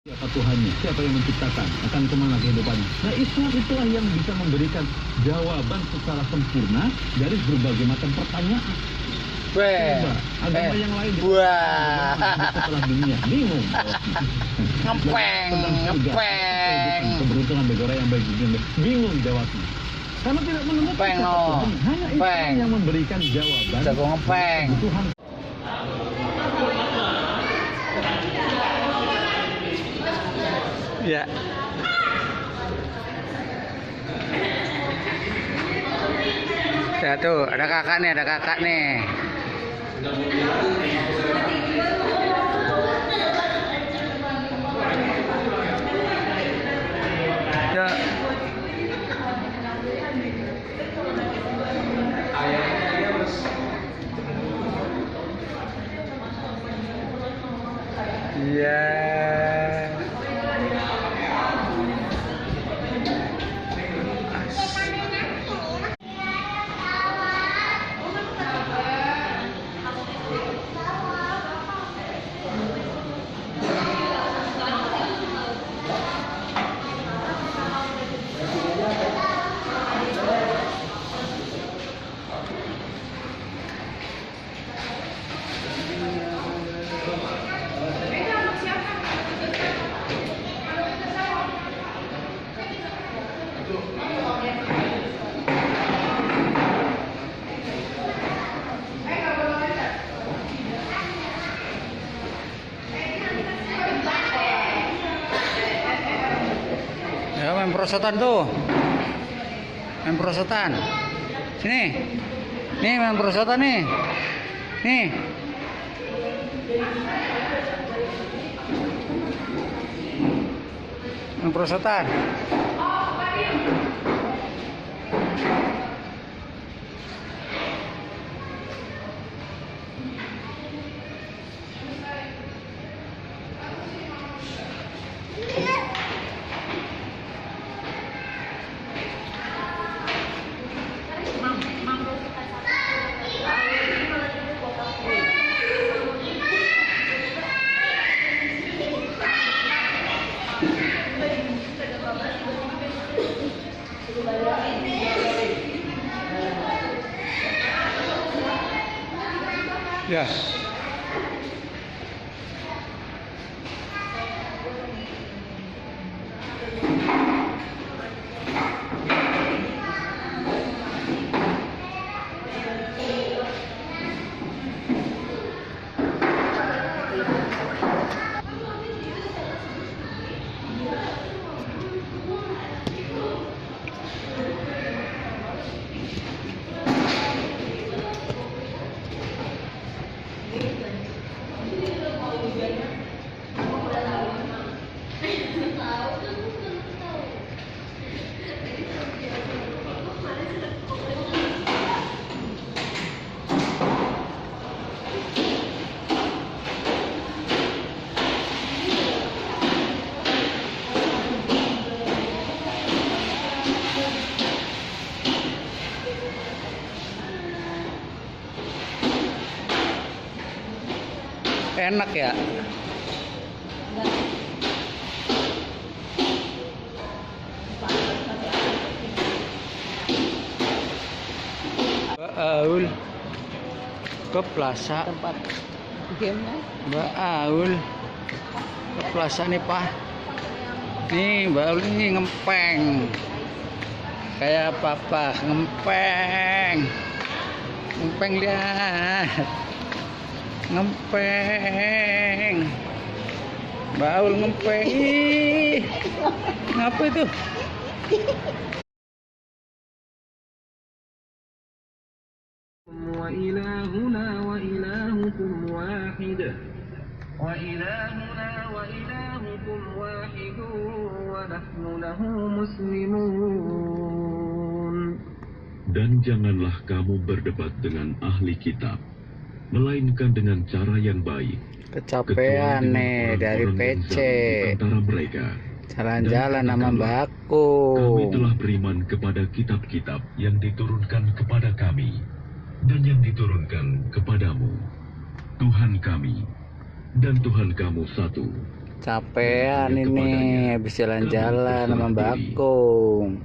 Siapa Tuhannya, siapa yang menciptakan, akan kemana kehidupannya. Nah, Islam itulah yang bisa memberikan jawaban secara sempurna dari berbagai macam pertanyaan. Coba, agama yang lain setelah dunia bingung. Ngepeng. Keberuntungan bagi orang yang baik bingung jawabnya. Karena tidak menemukan Tuhan, hanya Islam yang memberikan jawaban. Ngepeng. Tuhan. Ya. Ya tuh, ada kakak nih. Ya. Iya. Ya, main perosotan tuh. Main perosotan. Sini. Nih main perosotan nih. Nih. Main perosotan. Ya. Enak ya. Mbak Aul ke plaza tempat gamenya. Mbak Aul ke plaza nih Pak. Nih Mbak Aul ini ngempeng kayak papa ngempeng lihat ngempeng. Mbak Aul ngempeng. Ih, ngapa itu? وإلهنا وإلهكم واحد وإلهنا وإلهكم واحد ونحن له مسلمون. Dan janganlah kamu berdebat dengan ahli kitab, melainkan dengan cara yang baik. Kecapean nih dari PC. Antara mereka. Jalan-jalan sama mbakku. Kami telah beriman kepada kitab-kitab yang diturunkan kepada kami dan yang diturunkan kepadamu. Tuhan kami dan Tuhan kamu satu. Capean ini habis jalan-jalan sama Mbak Akung.